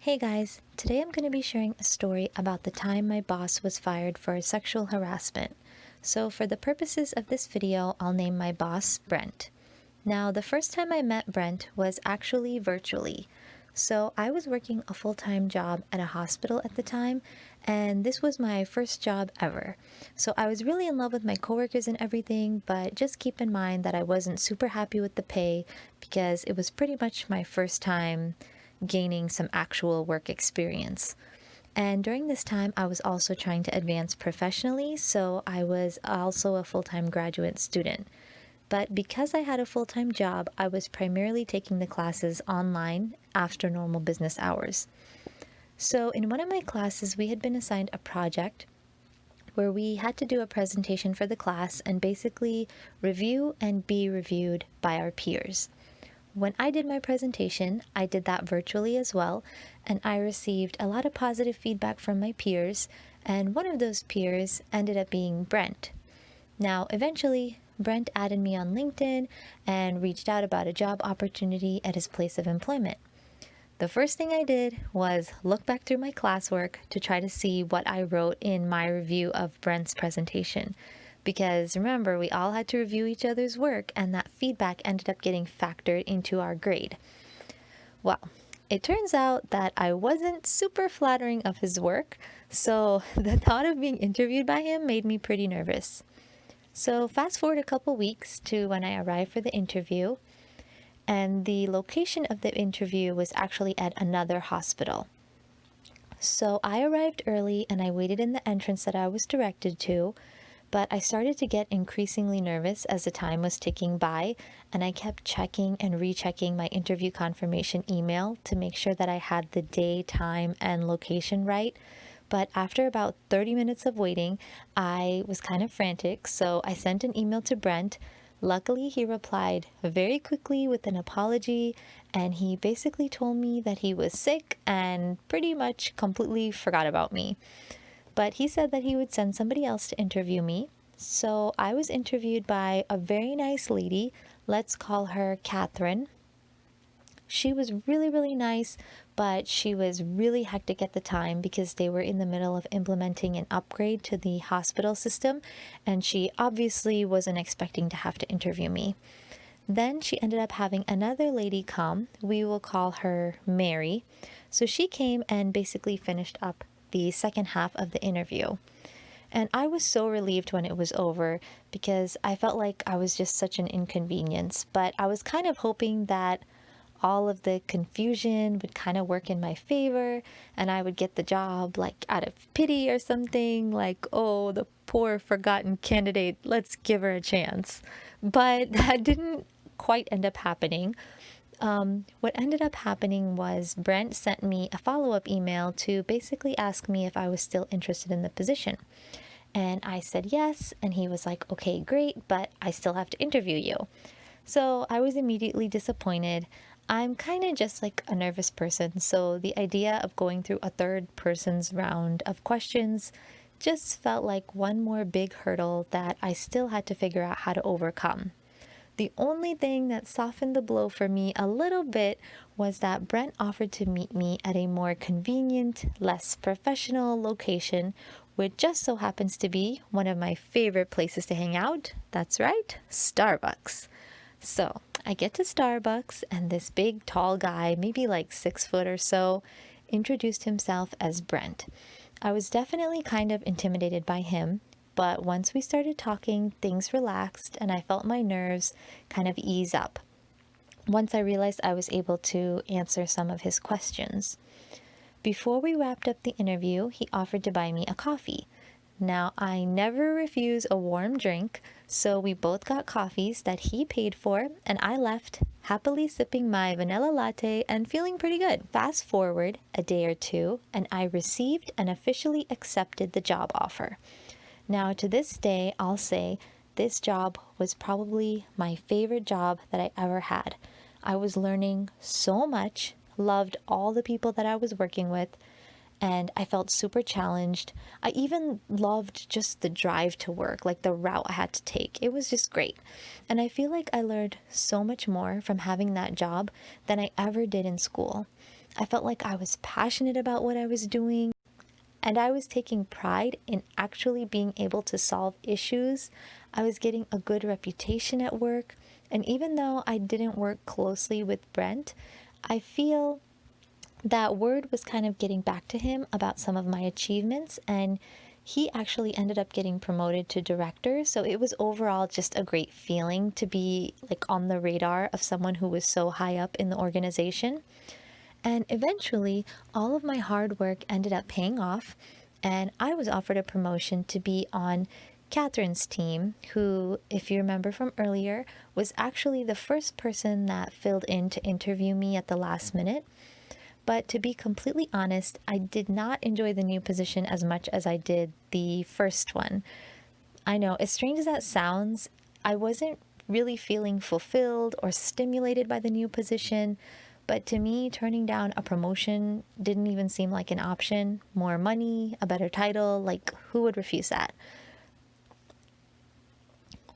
Hey guys, today I'm going to be sharing a story about the time my boss was fired for sexual harassment. So, for the purposes of this video, I'll name my boss Brent. Now, the first time I met Brent was actually virtually. So, I was working a full time job at a hospital at the time, and this was my first job ever. So, I was really in love with my coworkers and everything, but just keep in mind that I wasn't super happy with the pay because it was pretty much my first time gaining some actual work experience. And during this time, I was also trying to advance professionally, so I was also a full time graduate student. But because I had a full time job, I was primarily taking the classes online after normal business hours. So, in one of my classes, we had been assigned a project where we had to do a presentation for the class and basically review and be reviewed by our peers. When I did my presentation, I did that virtually as well, and I received a lot of positive feedback from my peers, and one of those peers ended up being Brent. Now, eventually, Brent added me on LinkedIn and reached out about a job opportunity at his place of employment. The first thing I did was look back through my classwork to try to see what I wrote in my review of Brent's presentation. Because remember, we all had to review each other's work, and that feedback ended up getting factored into our grade. Well, it turns out that I wasn't super flattering of his work, so the thought of being interviewed by him made me pretty nervous. So, fast forward a couple weeks to when I arrived for the interview, and the location of the interview was actually at another hospital. So, I arrived early and I waited in the entrance that I was directed to. But I started to get increasingly nervous as the time was ticking by, and I kept checking and rechecking my interview confirmation email to make sure that I had the day, time, and location right. But after about 30 minutes of waiting, I was kind of frantic, so I sent an email to Brent. Luckily, he replied very quickly with an apology, and he basically told me that he was sick and pretty much completely forgot about me. But he said that he would send somebody else to interview me. So I was interviewed by a very nice lady. Let's call her Catherine. She was really, really nice, but she was really hectic at the time because they were in the middle of implementing an upgrade to the hospital system, and she obviously wasn't expecting to have to interview me. Then she ended up having another lady come. We will call her Mary. So she came and basically finished up the second half of the interview. And I was so relieved when it was over because I felt like I was just such an inconvenience. But I was kind of hoping that all of the confusion would kind of work in my favor and I would get the job like out of pity or something, like, oh, the poor forgotten candidate, let's give her a chance. But that didn't quite end up happening. What ended up happening was Brent sent me a follow-up email to basically ask me if I was still interested in the position. And I said yes, and he was like, okay, great, but I still have to interview you. So I was immediately disappointed. I'm kind of just like a nervous person, so the idea of going through a third person's round of questions just felt like one more big hurdle that I still had to figure out how to overcome. The only thing that softened the blow for me a little bit was that Brent offered to meet me at a more convenient, less professional location, which just so happens to be one of my favorite places to hang out. That's right, Starbucks. So I get to Starbucks, and this big, tall guy, maybe like 6 foot or so, introduced himself as Brent. I was definitely kind of intimidated by him. But once we started talking, things relaxed and I felt my nerves kind of ease up once I realized I was able to answer some of his questions. Before we wrapped up the interview, he offered to buy me a coffee. Now, I never refuse a warm drink, so we both got coffees that he paid for, and I left happily sipping my vanilla latte and feeling pretty good. Fast forward a day or two, and I received and officially accepted the job offer. Now, to this day, I'll say this job was probably my favorite job that I ever had. I was learning so much, loved all the people that I was working with, and I felt super challenged. I even loved just the drive to work, like the route I had to take. It was just great. And I feel like I learned so much more from having that job than I ever did in school. I felt like I was passionate about what I was doing, and I was taking pride in actually being able to solve issues. I was getting a good reputation at work, and even though I didn't work closely with Brent, I feel that word was kind of getting back to him about some of my achievements, and he actually ended up getting promoted to director. So it was overall just a great feeling to be like on the radar of someone who was so high up in the organization. And eventually, all of my hard work ended up paying off, and I was offered a promotion to be on Catherine's team, who, if you remember from earlier, was actually the first person that filled in to interview me at the last minute. But to be completely honest, I did not enjoy the new position as much as I did the first one. I know, as strange as that sounds, I wasn't really feeling fulfilled or stimulated by the new position. But to me, turning down a promotion didn't even seem like an option. More money, a better title, like who would refuse that?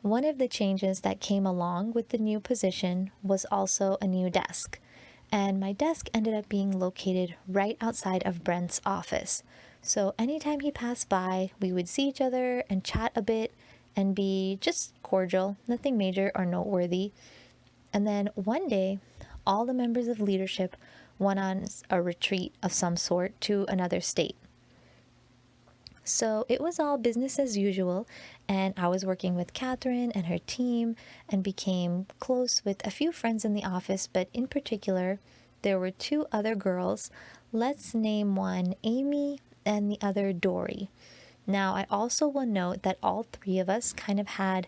One of the changes that came along with the new position was also a new desk. And my desk ended up being located right outside of Brent's office. So anytime he passed by, we would see each other and chat a bit and be just cordial, nothing major or noteworthy. And then one day, all the members of leadership went on a retreat of some sort to another state. So it was all business as usual, and I was working with Catherine and her team and became close with a few friends in the office, but in particular, there were two other girls. Let's name one Amy and the other Dory. Now, I also will note that all three of us kind of had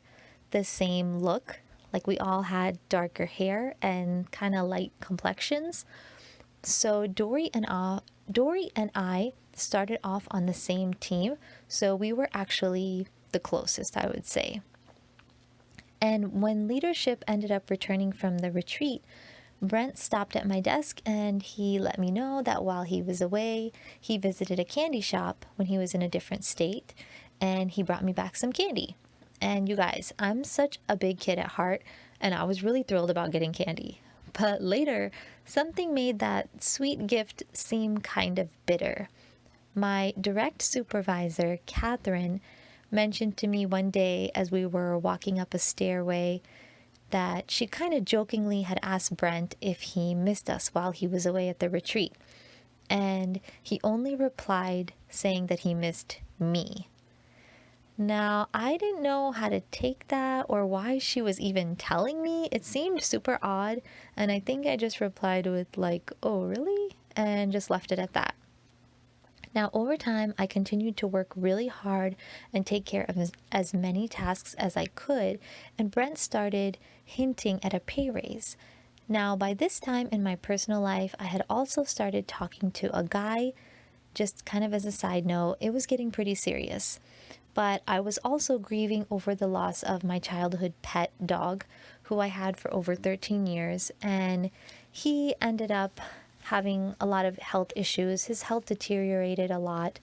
the same look, like we all had darker hair and kind of light complexions. So Dory and I started off on the same team, so we were actually the closest, I would say. And when leadership ended up returning from the retreat, Brent stopped at my desk and he let me know that while he was away, he visited a candy shop when he was in a different state, and he brought me back some candy. And you guys, I'm such a big kid at heart, and I was really thrilled about getting candy. But later, something made that sweet gift seem kind of bitter. My direct supervisor, Catherine, mentioned to me one day as we were walking up a stairway that she kind of jokingly had asked Brent if he missed us while he was away at the retreat. And he only replied saying that he missed me. Now, I didn't know how to take that or why she was even telling me. It seemed super odd, and I think I just replied with, like, oh, really? And just left it at that. Now, over time, I continued to work really hard and take care of as many tasks as I could, and Brent started hinting at a pay raise. Now, by this time in my personal life, I had also started talking to a guy. Just kind of as a side note, it was getting pretty serious. But I was also grieving over the loss of my childhood pet dog, who I had for over 13 years, and he ended up having a lot of health issues. His health deteriorated a lot,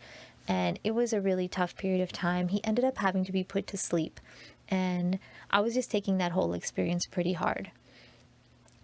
and it was a really tough period of time. He ended up having to be put to sleep, and I was just taking that whole experience pretty hard.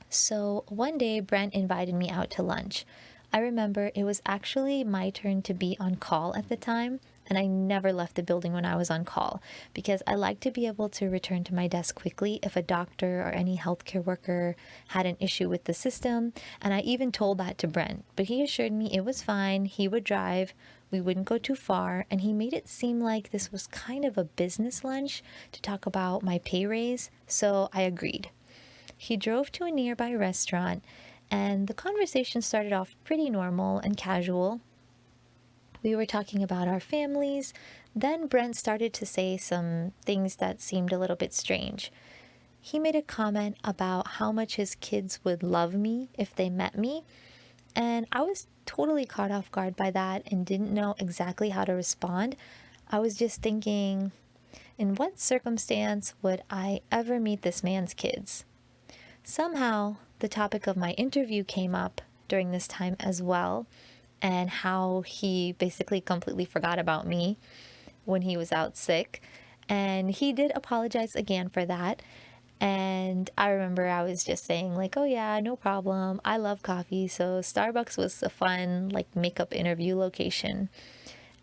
So one day, Brent invited me out to lunch. I remember it was actually my turn to be on call at the time, and I never left the building when I was on call because I like to be able to return to my desk quickly if a doctor or any healthcare worker had an issue with the system. And I even told that to Brent, but he assured me it was fine. He would drive, we wouldn't go too far, and he made it seem like this was kind of a business lunch to talk about my pay raise, so I agreed. He drove to a nearby restaurant, and the conversation started off pretty normal and casual. We were talking about our families. Then Brent started to say some things that seemed a little bit strange. He made a comment about how much his kids would love me if they met me, and I was totally caught off guard by that and didn't know exactly how to respond. I was just thinking, in what circumstance would I ever meet this man's kids? Somehow, the topic of my interview came up during this time as well, and how he basically completely forgot about me when he was out sick. And he did apologize again for that. And I remember I was just saying like, oh yeah, no problem. I love coffee. So Starbucks was a fun like makeup interview location.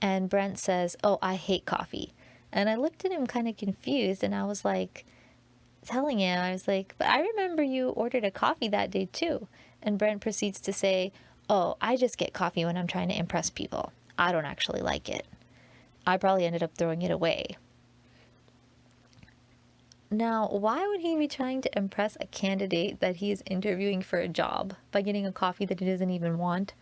And Brent says, oh, I hate coffee. And I looked at him kind of confused and I was like, telling him, I was like, but I remember you ordered a coffee that day too. And Brent proceeds to say, oh, I just get coffee when I'm trying to impress people. I don't actually like it. I probably ended up throwing it away. Now, why would he be trying to impress a candidate that he is interviewing for a job by getting a coffee that he doesn't even want?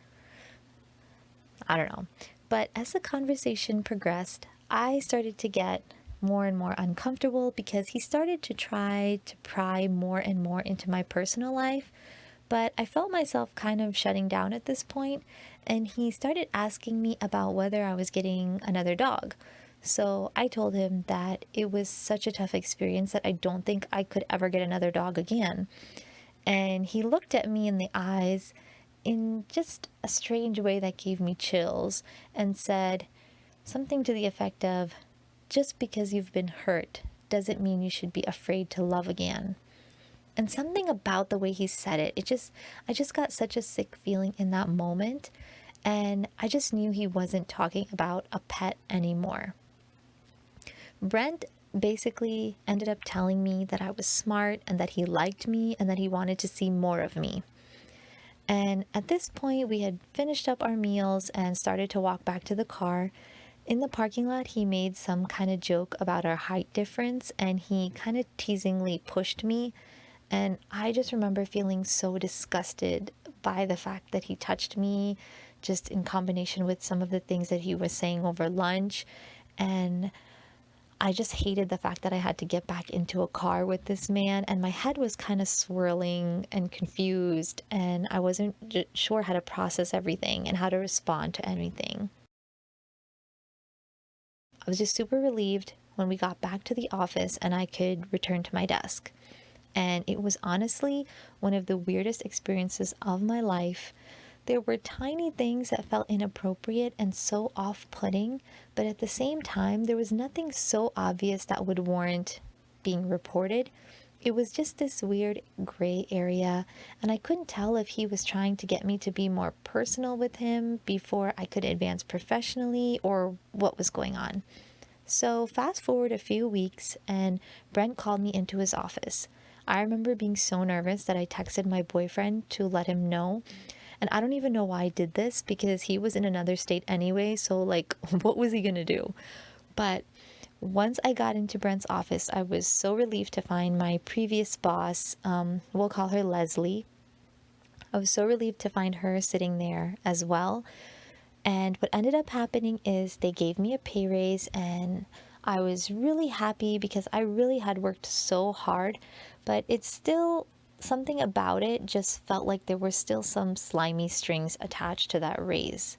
I don't know. But as the conversation progressed, I started to get more and more uncomfortable because he started to try to pry more and more into my personal life. But I felt myself kind of shutting down at this point, and he started asking me about whether I was getting another dog. So I told him that it was such a tough experience that I don't think I could ever get another dog again. And he looked at me in the eyes in just a strange way that gave me chills and said something to the effect of, just because you've been hurt doesn't mean you should be afraid to love again. And something about the way he said it, I just got such a sick feeling in that moment. And I just knew he wasn't talking about a pet anymore. Brent basically ended up telling me that I was smart and that he liked me and that he wanted to see more of me. And at this point, we had finished up our meals and started to walk back to the car. In the parking lot, he made some kind of joke about our height difference and he kind of teasingly pushed me. And I just remember feeling so disgusted by the fact that he touched me, just in combination with some of the things that he was saying over lunch. And I just hated the fact that I had to get back into a car with this man, and my head was kind of swirling and confused, and I wasn't sure how to process everything and how to respond to anything. I was just super relieved when we got back to the office and I could return to my desk. And it was honestly one of the weirdest experiences of my life. There were tiny things that felt inappropriate and so off-putting, but at the same time, there was nothing so obvious that would warrant being reported. It was just this weird gray area, and I couldn't tell if he was trying to get me to be more personal with him before I could advance professionally or what was going on. So fast forward a few weeks, and Brent called me into his office. I remember being so nervous that I texted my boyfriend to let him know. And I don't even know why I did this because he was in another state anyway. So, like, what was he gonna do? But once I got into Brent's office, I was so relieved to find my previous boss, we'll call her Leslie. I was so relieved to find her sitting there as well. And what ended up happening is they gave me a pay raise, and I was really happy because I really had worked so hard, but it's still something about it just felt like there were still some slimy strings attached to that raise.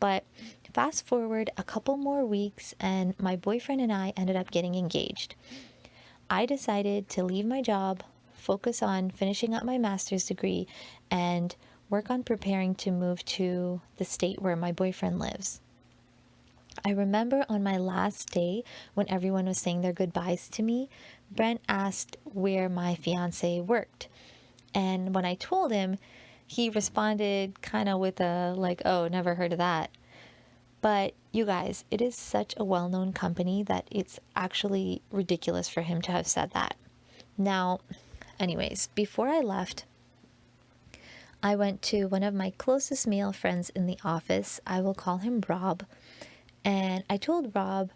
But fast forward a couple more weeks, and my boyfriend and I ended up getting engaged. I decided to leave my job, focus on finishing up my master's degree, and work on preparing to move to the state where my boyfriend lives. I remember on my last day when everyone was saying their goodbyes to me, Brent asked where my fiance worked. And when I told him, he responded kind of with a like, oh, never heard of that. But you guys, it is such a well-known company that it's actually ridiculous for him to have said that. Now, anyways, before I left, I went to one of my closest male friends in the office. I will call him Rob. And I told Rob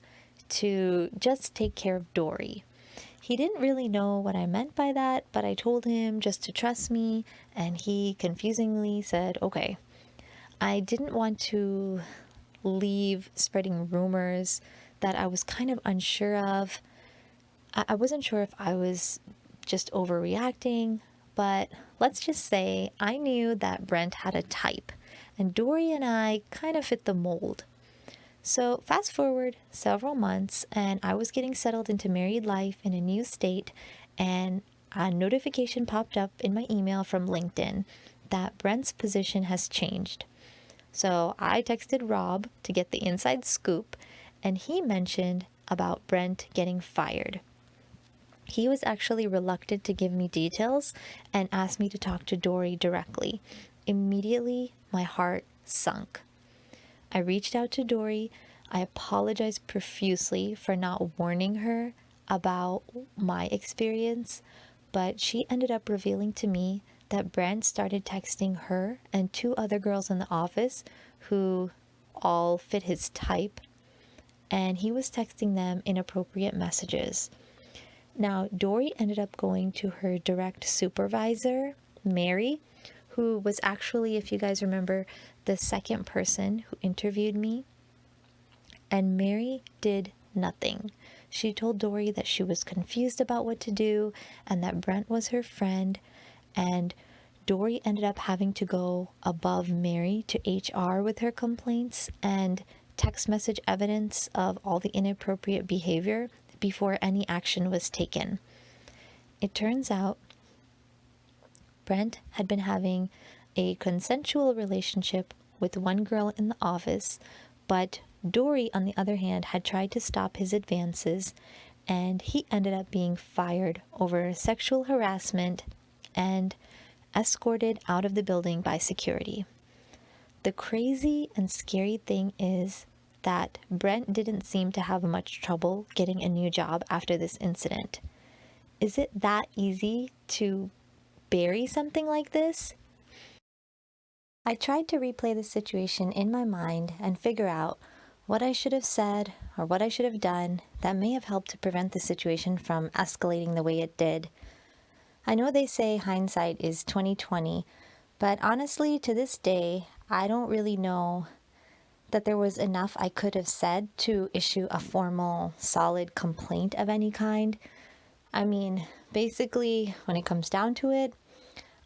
to just take care of Dory. He didn't really know what I meant by that, but I told him just to trust me, and he confusingly said, okay. I didn't want to leave spreading rumors that I was kind of unsure of. I wasn't sure if I was just overreacting, but let's just say I knew that Brent had a type, and Dory and I kind of fit the mold. So fast forward several months, and I was getting settled into married life in a new state, and a notification popped up in my email from LinkedIn that Brent's position has changed. So I texted Rob to get the inside scoop, and he mentioned about Brent getting fired. He was actually reluctant to give me details and asked me to talk to Dory directly. Immediately, my heart sunk. I reached out to Dory. I apologized profusely for not warning her about my experience, but she ended up revealing to me that Brent started texting her and two other girls in the office who all fit his type, and he was texting them inappropriate messages. Now, Dory ended up going to her direct supervisor, Mary, who was actually, if you guys remember, the second person who interviewed me. And Mary did nothing. She told Dory that she was confused about what to do and that Brent was her friend. And Dory ended up having to go above Mary to HR with her complaints and text message evidence of all the inappropriate behavior before any action was taken. It turns out Brent had been having a consensual relationship with one girl in the office, but Dory, on the other hand, had tried to stop his advances, and he ended up being fired over sexual harassment and escorted out of the building by security. The crazy and scary thing is that Brent didn't seem to have much trouble getting a new job after this incident. Is it that easy to bury something like this? I tried to replay the situation in my mind and figure out what I should have said or what I should have done that may have helped to prevent the situation from escalating the way it did. I know they say hindsight is 20/20, but honestly, to this day, I don't really know that there was enough I could have said to issue a formal, solid complaint of any kind. I mean, basically, when it comes down to it,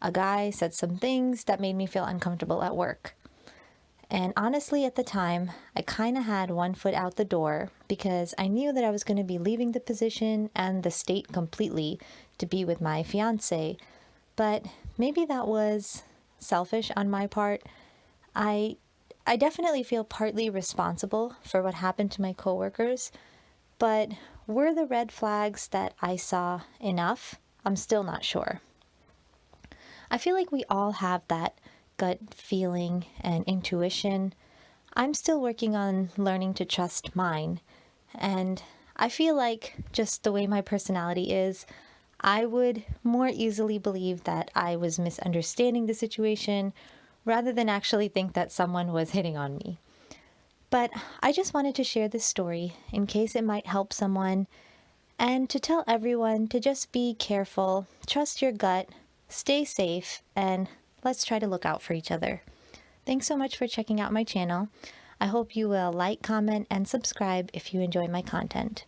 a guy said some things that made me feel uncomfortable at work. And honestly, at the time, I kind of had one foot out the door because I knew that I was going to be leaving the position and the state completely to be with my fiance. But maybe that was selfish on my part. I I definitely feel partly responsible for what happened to my coworkers, but were the red flags that I saw enough? I'm still not sure. I feel like we all have that gut feeling and intuition. I'm still working on learning to trust mine, and I feel like just the way my personality is, I would more easily believe that I was misunderstanding the situation rather than actually think that someone was hitting on me. But I just wanted to share this story in case it might help someone and to tell everyone to just be careful, trust your gut, stay safe, and let's try to look out for each other. Thanks so much for checking out my channel. I hope you will like, comment, and subscribe if you enjoy my content.